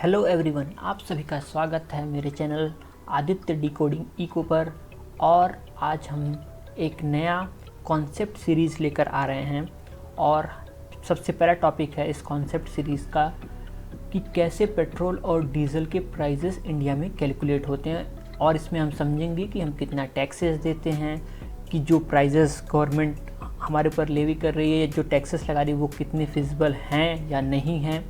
Hello everyone, आप सभी का स्वागत है मेरे चैनल आदित्य डिकोडिंग इको पर। और आज हम एक नया कॉन्सेप्ट सीरीज़ लेकर आ रहे हैं। और सबसे पहला टॉपिक है इस कॉन्सेप्ट सीरीज़ का कि कैसे पेट्रोल और डीजल के प्राइसेस इंडिया में कैलकुलेट होते हैं। और इसमें हम समझेंगे कि हम कितना टैक्सेस देते हैं, कि जो प्राइसेस गवर्नमेंट हमारे ऊपर लेवी कर रही है, जो टैक्सेस लगा रही है वो कितने फिजिबल हैं या नहीं हैं।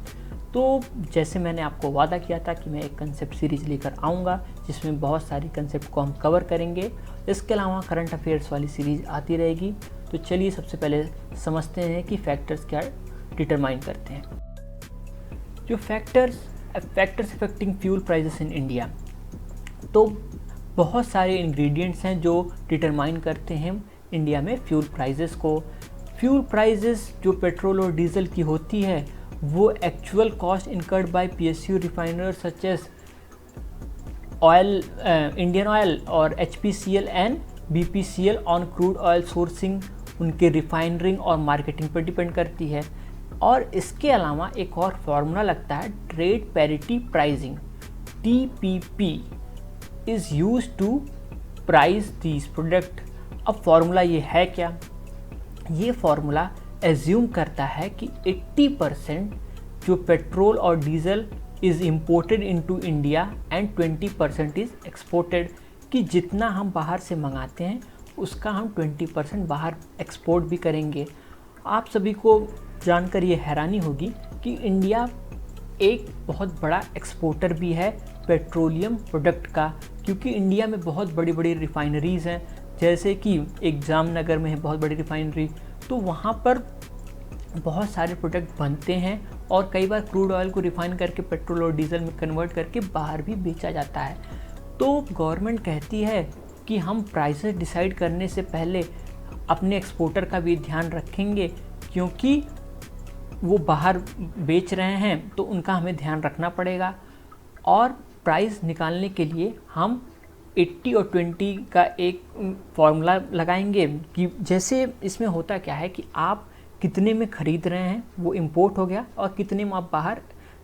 तो जैसे मैंने आपको वादा किया था कि मैं एक कंसेप्ट सीरीज़ लेकर आऊँगा जिसमें बहुत सारी कंसेप्ट को हम कवर करेंगे। इसके अलावा करंट अफेयर्स वाली सीरीज़ आती रहेगी। तो चलिए सबसे पहले समझते हैं कि फैक्टर्स क्या डिटरमाइन करते हैं। जो factors affecting fuel prices in India, तो बहुत सारे इंग्रेडिएंट्स हैं जो डिटरमाइन करते हैं इंडिया में फ्यूल प्राइसेस को। फ्यूल प्राइसेस जो पेट्रोल और डीजल की होती है वो actual cost incurred by PSU refiners such as oil, Indian oil और HPCL and BPCL on crude oil sourcing, उनके रिफाइनरिंग और मार्केटिंग पर डिपेंड करती है। और इसके अलावा एक और फार्मूला लगता है trade parity pricing, TPP is used to price these product. अब फार्मूला ये है क्या? ये फार्मूला एज्यूम करता है कि 80% जो पेट्रोल और diesel is imported into India and 20% is exported, कि जितना हम बाहर से मंगाते हैं उसका हम 20% बाहर एक्सपोर्ट भी करेंगे। आप सभी को जानकर ये हैरानी होगी कि इंडिया एक बहुत बड़ा एक्सपोर्टर भी है पेट्रोलियम प्रोडक्ट का, क्योंकि इंडिया में बहुत बड़ी बड़ी रिफाइनरीज़ हैं। जैसे कि एक जामनगर में है बहुत बड़ी रिफाइनरी, तो वहाँ पर बहुत सारे प्रोडक्ट बनते हैं और कई बार क्रूड ऑयल को रिफाइन करके पेट्रोल और डीजल में कन्वर्ट करके बाहर भी बेचा जाता है। तो गवर्नमेंट कहती है कि हम प्राइसेस डिसाइड करने से पहले अपने एक्सपोर्टर का भी ध्यान रखेंगे, क्योंकि वो बाहर बेच रहे हैं तो उनका हमें ध्यान रखना पड़ेगा। और प्राइस निकालने के लिए हम 80 और 20 का एक फार्मूला लगाएंगे कि जैसे इसमें होता क्या है कि आप कितने में ख़रीद रहे हैं वो इंपोर्ट हो गया, और कितने में आप बाहर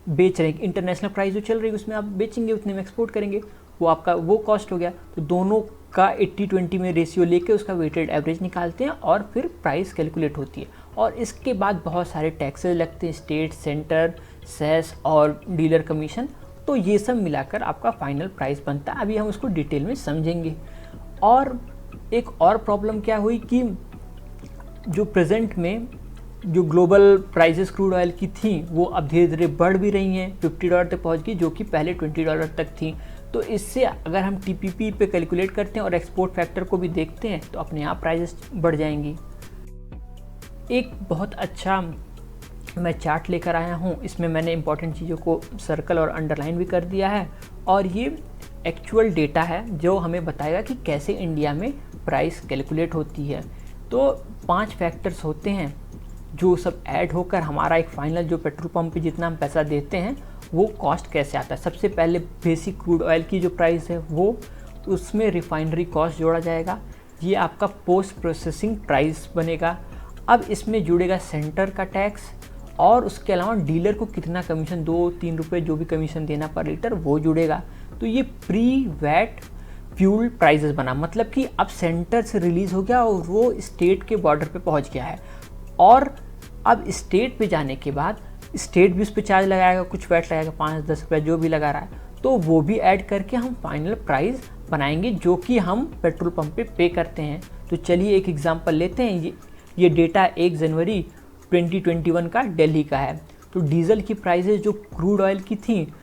बेच रहे हैं, इंटरनेशनल प्राइस जो चल रही है उसमें आप बेचेंगे, उतने में एक्सपोर्ट करेंगे, वो आपका वो कॉस्ट हो गया। तो दोनों का 80-20 में रेशियो लेके उसका वेटेड एवरेज निकालते हैं और फिर प्राइस कैलकुलेट होती है। और इसके बाद बहुत सारे टैक्सेस लगते हैं, स्टेट, सेंटर, सेस और डीलर कमीशन। तो ये सब मिलाकर आपका फाइनल प्राइस बनता है। अभी हम उसको डिटेल में समझेंगे। और एक और प्रॉब्लम क्या हुई कि जो प्रेजेंट में जो ग्लोबल प्राइसेस क्रूड ऑयल की थी वो अब धीरे धीरे बढ़ भी रही हैं, $50 तक पहुंच गई, जो कि पहले $20 तक थी। तो इससे अगर हम टीपीपी पे कैलकुलेट करते हैं और एक्सपोर्ट फैक्टर को भी देखते हैं तो अपने आप प्राइसेस बढ़ जाएंगी। एक बहुत अच्छा मैं चार्ट लेकर आया हूँ, इसमें मैंने इंपॉर्टेंट चीज़ों को सर्कल और अंडरलाइन भी कर दिया है। और ये एक्चुअल डेटा है जो हमें बताएगा कि कैसे इंडिया में प्राइस कैलकुलेट होती है। तो 5 फैक्टर्स होते हैं जो सब ऐड होकर हमारा एक फाइनल जो पेट्रोल पंप पे जितना हम पैसा देते हैं वो कॉस्ट कैसे आता है। सबसे पहले बेसिक क्रूड ऑयल की जो प्राइस है वो, उसमें रिफाइनरी कॉस्ट जोड़ा जाएगा, ये आपका पोस्ट प्रोसेसिंग प्राइस बनेगा। अब इसमें जुड़ेगा सेंटर का टैक्स, और उसके अलावा डीलर को कितना कमीशन, 2-3 रुपये जो भी कमीशन देना पर लीटर वो जुड़ेगा। तो ये प्री वैट फ्यूल प्राइसेस बना, मतलब कि अब सेंटर से रिलीज़ हो गया और वो स्टेट के बॉर्डर पे पहुंच गया है। और अब स्टेट पे जाने के बाद स्टेट भी उस पर चार्ज लगाएगा, कुछ वैट लगाएगा, 5-10 रुपये जो भी लगा रहा है, तो वो भी ऐड करके हम फाइनल प्राइस बनाएंगे जो कि हम पेट्रोल पंप पे करते हैं। तो चलिए एक एग्जांपल लेते हैं। ये डेटा 1 जनवरी 2021 का दिल्ली का है। तो डीजल की प्राइसेस जो क्रूड ऑयल की थी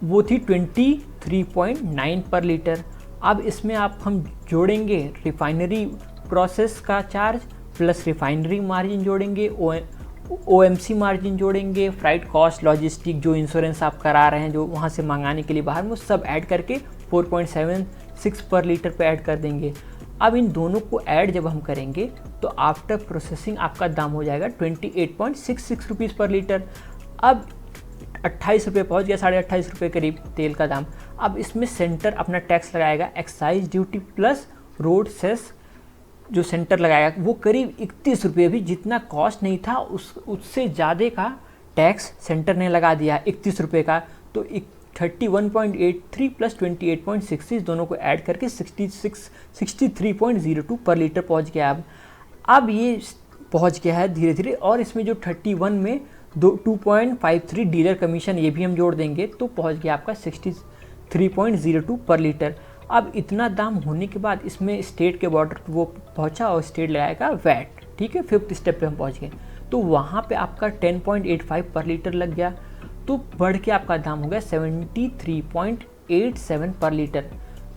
वो थी 23.9 पर लीटर। अब इसमें हम जोड़ेंगे रिफाइनरी प्रोसेस का चार्ज प्लस रिफाइनरी मार्जिन जोड़ेंगे, ओएमसी मार्जिन जोड़ेंगे, फ्राइट कॉस्ट, लॉजिस्टिक, जो इंश्योरेंस आप करा रहे हैं जो वहाँ से मंगाने के लिए बाहर, वो सब ऐड करके 4.76 पर लीटर पे ऐड कर देंगे। अब इन दोनों को ऐड जब हम करेंगे तो आफ्टर प्रोसेसिंग आपका दाम हो जाएगा 28.66 रुपीज़ पर लीटर। अब 28 रुपये पहुँच गया, 28.5 रुपये करीब तेल का दाम। अब इसमें सेंटर अपना टैक्स लगाएगा, excise duty plus road cess जो सेंटर लगाएगा वो करीब 31 रुपये, भी जितना कॉस्ट नहीं था उससे ज़्यादा का टैक्स सेंटर ने लगा दिया 31 रुपये का। तो 31.83 प्लस 28.66 दोनों को ऐड करके 63.02 पर लीटर पहुंच गया। अब ये पहुंच गया है धीरे धीरे, और इसमें जो 31 में 2.53 डीलर कमीशन ये भी हम जोड़ देंगे तो पहुंच गया आपका 63.02 पर लीटर। अब इतना दाम होने के बाद इसमें स्टेट के बॉर्डर वो पहुंचा और स्टेट लगाएगा वैट, ठीक है। 5th स्टेप पे हम पहुंच गए, तो वहाँ पे आपका 10.85 पर लीटर लग गया, तो बढ़ के आपका दाम हो गया 73.87 पर लीटर।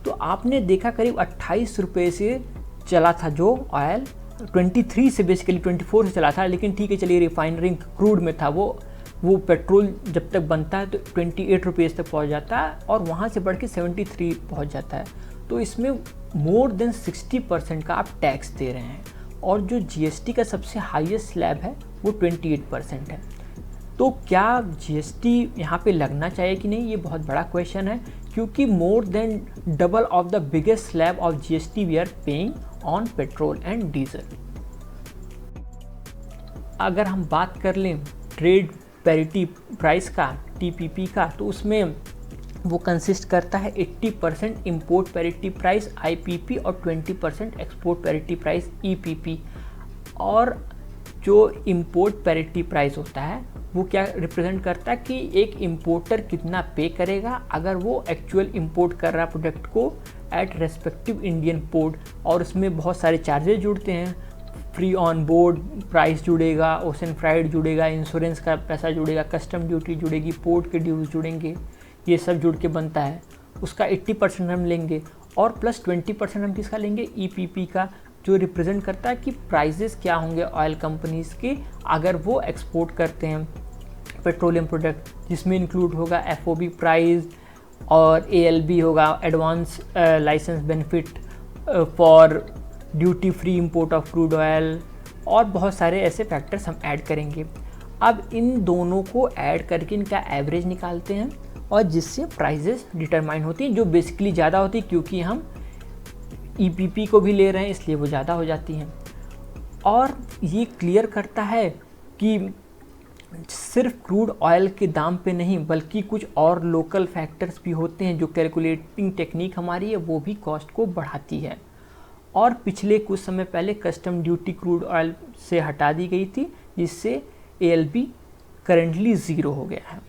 तो आपने देखा करीब 28 रुपये से चला था जो ऑयल, 23 से बेसिकली 24 से चला था, लेकिन ठीक है चलिए रिफाइनरी क्रूड में था वो पेट्रोल जब तक बनता है तो 28 रुपीज़ तक पहुंच जाता है, और वहाँ से बढ़ के 73 पहुंच जाता है। तो इसमें मोर देन 60% का आप टैक्स दे रहे हैं, और जो जीएसटी का सबसे हाईएस्ट स्लैब है वो 28% है। तो क्या जीएसटी यहाँ पे लगना चाहिए कि नहीं, ये बहुत बड़ा क्वेश्चन है, क्योंकि more than double of the biggest slab of GST we are paying on petrol and diesel. अगर हम बात कर लें ट्रेड पैरिटी प्राइस का, टीपीपी का, तो उसमें वो कंसिस्ट करता है 80% इंपोर्ट पैरिटी प्राइस आईपीपी और 20% एक्सपोर्ट पैरिटी प्राइस ईपीपी। और जो इंपोर्ट पैरिटी प्राइस होता है वो क्या रिप्रेजेंट करता है कि एक इंपोर्टर कितना पे करेगा अगर वो एक्चुअल इंपोर्ट कर रहा प्रोडक्ट को एट रेस्पेक्टिव इंडियन पोर्ट, और उसमें बहुत सारे चार्जेस जुड़ते हैं, फ्री ऑन बोर्ड प्राइस जुड़ेगा, ओशन फ्राइड जुड़ेगा, इंश्योरेंस का पैसा जुड़ेगा, कस्टम ड्यूटी जुड़ेगी, पोर्ट के ड्यूज जुड़ेंगे, ये सब जुड़ के बनता है। उसका 80% हम लेंगे, और प्लस 20% हम किसका लेंगे, ईपीपी का, जो रिप्रेजेंट करता है कि प्राइजेस क्या होंगे ऑयल कंपनीज़ के अगर वो एक्सपोर्ट करते हैं पेट्रोलियम प्रोडक्ट, जिसमें इंक्लूड होगा एफओबी प्राइस और एएलबी होगा, advance licence benefit for duty free import of crude oil, और बहुत सारे ऐसे फैक्टर्स हम ऐड करेंगे। अब इन दोनों को ऐड करके इनका एवरेज निकालते हैं, और जिससे प्राइजेस डिटरमाइन होती हैं, जो बेसिकली ज़्यादा होती है क्योंकि हम ईपीपी को भी ले रहे हैं इसलिए वो ज़्यादा हो जाती हैं। और ये क्लियर करता है कि सिर्फ क्रूड ऑयल के दाम पे नहीं बल्कि कुछ और लोकल फैक्टर्स भी होते हैं, जो कैलकुलेटिंग टेक्निक हमारी है वो भी कॉस्ट को बढ़ाती है। और पिछले कुछ समय पहले कस्टम ड्यूटी क्रूड ऑयल से हटा दी गई थी, जिससे एएलबी करेंटली 0 हो गया है।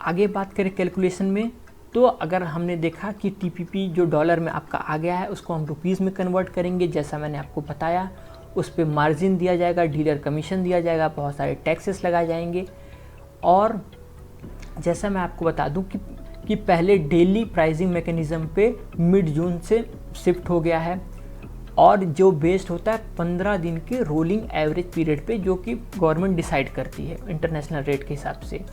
आगे बात करें कैलकुलेशन में, तो अगर हमने देखा कि टीपीपी जो डॉलर में आपका आ गया है उसको हम रुपीज़ में कन्वर्ट करेंगे, जैसा मैंने आपको बताया, उस पर मार्जिन दिया जाएगा, डीलर कमीशन दिया जाएगा, बहुत सारे टैक्सेस लगाए जाएंगे। और जैसा मैं आपको बता दूं कि पहले डेली प्राइसिंग मैकेनिज़्म पे मिड जून से शिफ्ट हो गया है, और जो बेस्ड होता है 15 दिन के रोलिंग एवरेज पीरियड पे, जो कि गवर्नमेंट डिसाइड करती है इंटरनेशनल रेट के हिसाब से।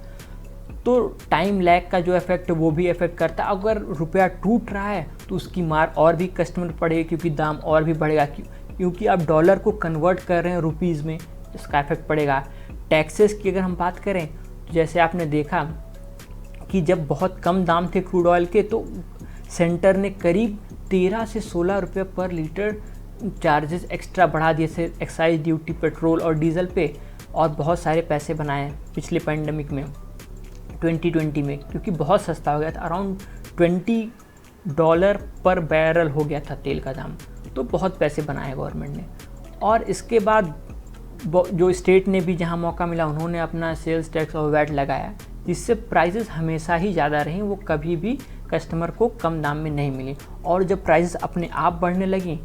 तो टाइम लैग का जो इफेक्ट है वो भी इफेक्ट करता है। अगर रुपया टूट रहा है तो उसकी मार और भी कस्टमर पड़ेगी, क्योंकि दाम और भी बढ़ेगा, क्योंकि आप डॉलर को कन्वर्ट कर रहे हैं रुपीज़ में, इसका इफेक्ट पड़ेगा। टैक्सेस की अगर हम बात करें तो जैसे आपने देखा कि जब बहुत कम दाम थे क्रूड ऑयल के, तो सेंटर ने करीब 13 से 16 रुपये पर लीटर चार्जेस एक्स्ट्रा बढ़ा दिए थे एक्साइज ड्यूटी पेट्रोल और डीजल पे, और बहुत सारे पैसे बनाए पिछले पैंडमिक में 2020 में, क्योंकि बहुत सस्ता हो गया था, अराउंड $20 पर बैरल हो गया था तेल का दाम, तो बहुत पैसे बनाए गवर्नमेंट ने। और इसके बाद जो स्टेट ने भी जहां मौका मिला उन्होंने अपना सेल्स टैक्स और वैट लगाया, जिससे प्राइसेस हमेशा ही ज़्यादा रहीं, वो कभी भी कस्टमर को कम दाम में नहीं मिली। और जब प्राइसेस अपने आप बढ़ने लगी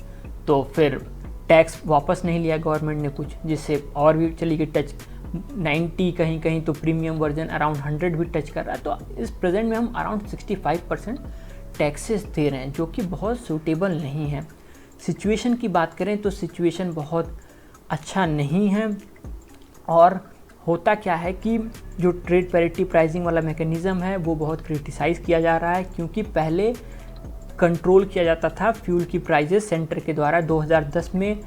तो फिर टैक्स वापस नहीं लिया गवर्नमेंट ने कुछ, जिससे और भी चली गई टच 90, कहीं कहीं तो प्रीमियम वर्जन अराउंड 100 भी टच कर रहा है। तो इस प्रेजेंट में हम अराउंड 65% टैक्सेस दे रहे हैं, जो कि बहुत सूटेबल नहीं है। सिचुएशन की बात करें तो सिचुएशन बहुत अच्छा नहीं है। और होता क्या है कि जो ट्रेड पैरिटी प्राइसिंग वाला मैकेनिज़्म है वो बहुत क्रिटिसाइज़ किया जा रहा है, क्योंकि पहले कंट्रोल किया जाता था फ्यूल की प्राइजेस सेंटर के द्वारा। 2010 में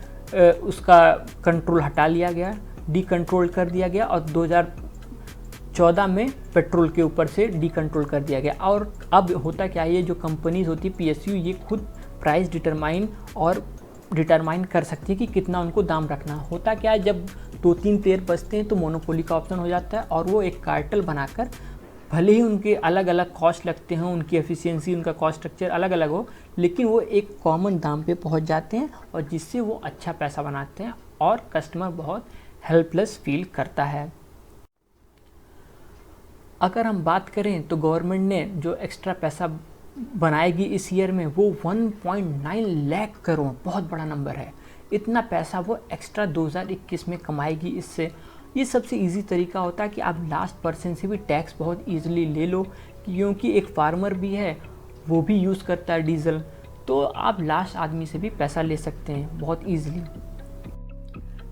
उसका कंट्रोल हटा लिया गया, डीकंट्रोल कर दिया गया, और 2014 में पेट्रोल के ऊपर से डीकंट्रोल कर दिया गया। और अब होता क्या है, ये जो कंपनीज़ होती है PSU, ये खुद प्राइस डिटरमाइन और डिटरमाइन कर सकती है कि कितना उनको दाम रखना। होता क्या है, जब 2-3 पेयर बचते हैं तो मोनोपोली का ऑप्शन हो जाता है और वो एक कार्टेल बनाकर, भले ही उनके अलग अलग कॉस्ट लगते हैं, उनकी एफिशिएंसी, उनका कॉस्ट स्ट्रक्चर अलग अलग हो, लेकिन वो एक कॉमन दाम पे पहुंच जाते हैं और जिससे वो अच्छा पैसा बनाते हैं और कस्टमर बहुत हेल्पलेस फील करता है। अगर हम बात करें तो गवर्नमेंट ने जो एक्स्ट्रा पैसा बनाएगी इस ईयर में वो 1.9 लाख करोड़, बहुत बड़ा नंबर है। इतना पैसा वो एक्स्ट्रा 2021 में कमाएगी इससे। ये सबसे इजी तरीका होता है कि आप लास्ट पर्सन से भी टैक्स बहुत इजीली ले लो, क्योंकि एक फार्मर भी है, वो भी यूज़ करता है डीजल, तो आप लास्ट आदमी से भी पैसा ले सकते हैं बहुत इजीली।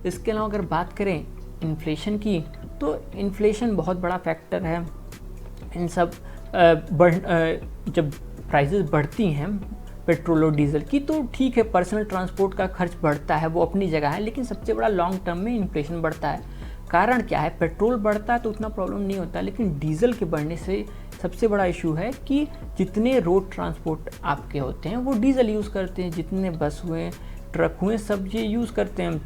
इसके अलावा अगर बात करें इन्फ्लेशन की, तो इन्फ्लेशन बहुत बड़ा फैक्टर है इन सब जब प्राइसेस बढ़ती हैं पेट्रोल और डीजल की, तो ठीक है, पर्सनल ट्रांसपोर्ट का खर्च बढ़ता है, वो अपनी जगह है, लेकिन सबसे बड़ा लॉन्ग टर्म में इन्फ्लेशन बढ़ता है। कारण क्या है, पेट्रोल बढ़ता है तो उतना प्रॉब्लम नहीं होता, लेकिन डीजल के बढ़ने से सबसे बड़ा इशू है कि जितने रोड ट्रांसपोर्ट आपके होते हैं वो डीजल यूज़ करते हैं, जितने बस हुए, ट्रक हुए, सब ये यूज़ करते हैं,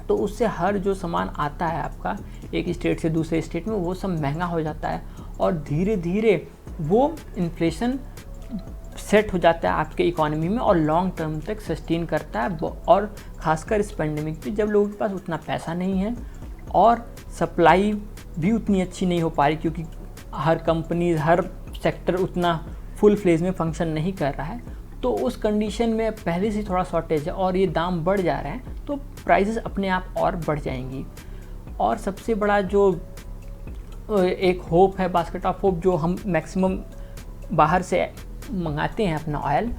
तो उससे हर जो सामान आता है आपका एक स्टेट से दूसरे स्टेट में, वो सब महंगा हो जाता है और धीरे धीरे वो इन्फ्लेशन सेट हो जाता है आपके इकोनॉमी में और लॉन्ग टर्म तक सस्टेन करता है। और ख़ासकर इस पेंडेमिक में जब लोगों के पास उतना पैसा नहीं है और सप्लाई भी उतनी अच्छी नहीं हो पा रही, क्योंकि हर कंपनी, हर सेक्टर उतना फुल फ्लेज में फंक्शन नहीं कर रहा है, तो उस कंडीशन में पहले से थोड़ा शॉर्टेज है और ये दाम बढ़ जा रहे हैं, तो प्राइसेस अपने आप और बढ़ जाएंगी। और सबसे बड़ा जो एक होप है, बास्केट ऑफ होप, जो हम मैक्सिमम बाहर से मंगाते हैं अपना ऑयल,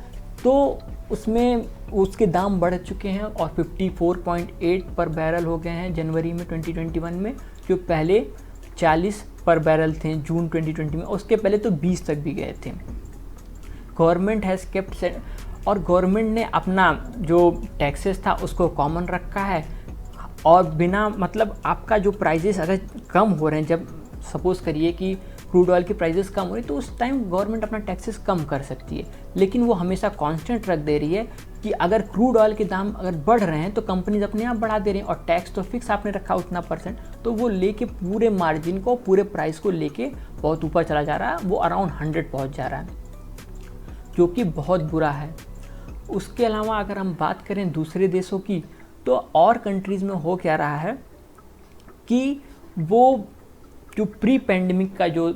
तो उसमें उसके दाम बढ़ चुके हैं और 54.8 पर बैरल हो गए हैं जनवरी में 2021 में, जो पहले 40 पर बैरल थे जून 2020 में, उसके पहले तो 20 तक भी गए थे। गवर्नमेंट हैज़ केप्ट, और गवर्नमेंट ने अपना जो टैक्सेस था उसको कॉमन रखा है, और बिना मतलब आपका जो प्राइजेस अगर कम हो रहे हैं, जब सपोज़ करिए कि क्रूड ऑयल की प्राइसेस कम हो रही, तो उस टाइम गवर्नमेंट अपना टैक्सेस कम कर सकती है, लेकिन वो हमेशा कांस्टेंट रख दे रही है कि अगर क्रूड ऑयल के दाम अगर बढ़ रहे हैं तो कंपनीज अपने आप बढ़ा दे रही हैं, और टैक्स तो फिक्स आपने रखा उतना %, तो वो लेके पूरे मार्जिन को, पूरे प्राइस को लेके बहुत ऊपर चला जा रहा है, वो अराउंड 100 पहुँच जा रहा है, जो कि बहुत बुरा है। उसके अलावा अगर हम बात करें दूसरे देशों की, तो और कंट्रीज़ में हो क्या रहा है कि वो जो प्री पेंडेमिक का जो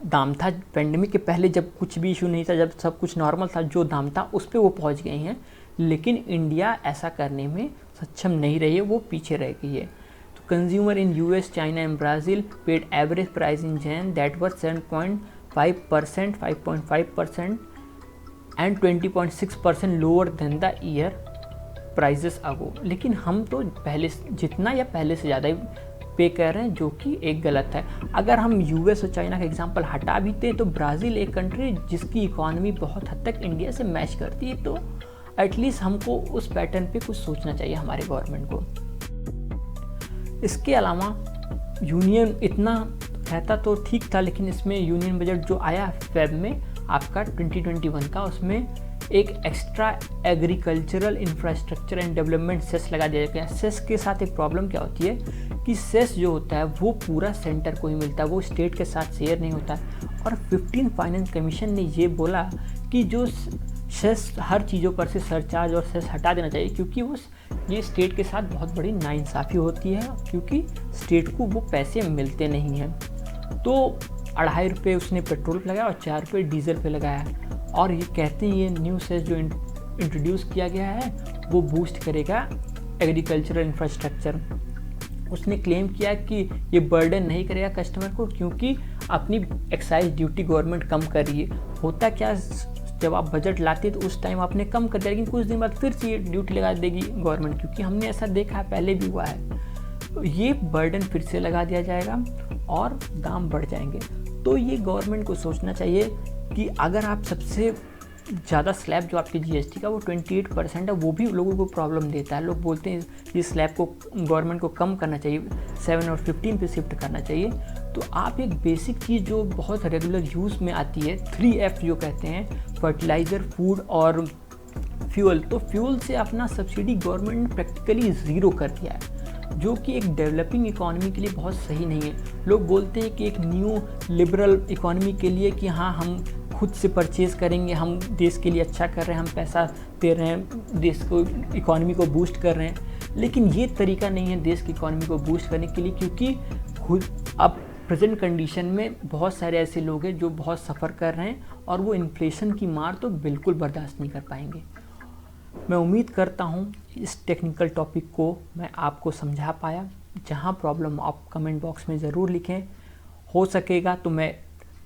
दाम था, पेंडेमिक के पहले जब कुछ भी इशू नहीं था, जब सब कुछ नॉर्मल था, जो दाम था उस पे वो पहुंच गई हैं, लेकिन इंडिया ऐसा करने में सक्षम नहीं रही है, वो पीछे रह गई है। तो consumer in US, China and Brazil paid average price in Jan that were 7.5%, 5.5% and 20.6% lower than the year prices ago. लेकिन हम तो पहले जितना या पहले से ज़्यादा ही पे कर रहे हैं, जो कि एक गलत है। अगर हम यूएस और चाइना का एग्जांपल हटा भी दें, तो ब्राज़ील एक कंट्री जिसकी इकॉनमी बहुत हद तक इंडिया से मैच करती है, तो एटलीस्ट हमको उस पैटर्न पे कुछ सोचना चाहिए हमारे गवर्नमेंट को। इसके अलावा यूनियन इतना रहता तो ठीक था, लेकिन इसमें यूनियन बजट जो आया फेब में आपका 2021 का, उसमें एक extra agricultural infrastructure and development cess लगा दिया गया। सेस के साथ एक प्रॉब्लम क्या होती है कि सेस जो होता है वो पूरा सेंटर को ही मिलता है, वो स्टेट के साथ शेयर नहीं होता। और 15 फाइनेंस कमीशन ने ये बोला कि जो सेस हर चीज़ों पर से सरचार्ज और सेस हटा देना चाहिए, क्योंकि ये स्टेट के साथ बहुत बड़ी नाइंसाफ़ी होती है, क्योंकि स्टेट को वो पैसे मिलते नहीं हैं। तो 2.5 रुपये उसने पेट्रोल पे लगाया और 4 रुपये डीजल पे लगाया, और ये कहते हैं ये न्यू सेस जो इंट्रोड्यूस किया गया है वो बूस्ट करेगा एग्रीकल्चरल इंफ्रास्ट्रक्चर। उसने क्लेम किया कि ये बर्डन नहीं करेगा कस्टमर को, क्योंकि अपनी एक्साइज ड्यूटी गवर्नमेंट कम कर रही है। होता क्या, जब आप बजट लाते हैं तो उस टाइम आपने कम कर दिया, लेकिन कुछ दिन बाद फिर से ये ड्यूटी लगा देगी गवर्नमेंट, क्योंकि हमने ऐसा देखा है, पहले भी हुआ है। तो ये बर्डन फिर से लगा दिया जाएगा और दाम बढ़ जाएंगे। तो ये गवर्नमेंट को सोचना चाहिए कि अगर आप सबसे ज़्यादा स्लैब जो आपकी जीएसटी का वो 28% है, वो भी लोगों को प्रॉब्लम देता है। लोग बोलते हैं ये स्लैब को गवर्नमेंट को कम करना चाहिए, 7 और 15 पे शिफ्ट करना चाहिए। तो आप एक बेसिक चीज़ जो बहुत रेगुलर यूज़ में आती है, 3F जो कहते हैं, फर्टिलाइज़र, फूड और फ्यूल, तो फ्यूल से अपना सब्सिडी गवर्नमेंट ने प्रैक्टिकली ज़ीरो कर दिया है, जो कि एक डेवलपिंग इकोनॉमी के लिए बहुत सही नहीं है। लोग बोलते हैं कि एक न्यू लिबरल इकोनॉमी के लिए कि हाँ हम खुद से परचेज़ करेंगे, हम देश के लिए अच्छा कर रहे हैं, हम पैसा दे रहे हैं, देश को इकोनॉमी को बूस्ट कर रहे हैं, लेकिन ये तरीका नहीं है देश की इकोनॉमी को बूस्ट करने के लिए, क्योंकि खुद अब प्रेजेंट कंडीशन में बहुत सारे ऐसे लोग हैं जो बहुत सफ़र कर रहे हैं और वो इन्फ्लेशन की मार तो बिल्कुल बर्दाश्त नहीं कर पाएंगे। मैं उम्मीद करता हूँ इस टेक्निकल टॉपिक को मैं आपको समझा पाया। जहाँ प्रॉब्लम आप कमेंट बॉक्स में ज़रूर लिखें, हो सकेगा तो मैं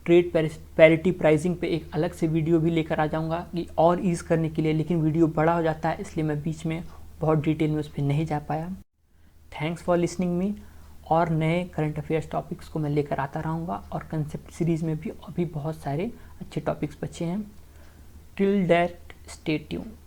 ट्रेड पैरिटी प्राइसिंग पे एक अलग से वीडियो भी लेकर आ जाऊँगा कि और ईज़ करने के लिए, लेकिन वीडियो बड़ा हो जाता है इसलिए मैं बीच में बहुत डिटेल में उस पर नहीं जा पाया। थैंक्स फॉर लिसनिंग मी, और नए करंट अफेयर्स टॉपिक्स को मैं लेकर आता रहूँगा, और कंसेप्ट सीरीज़ में भी अभी बहुत सारे अच्छे टॉपिक्स बचे हैं। Till that stay tuned.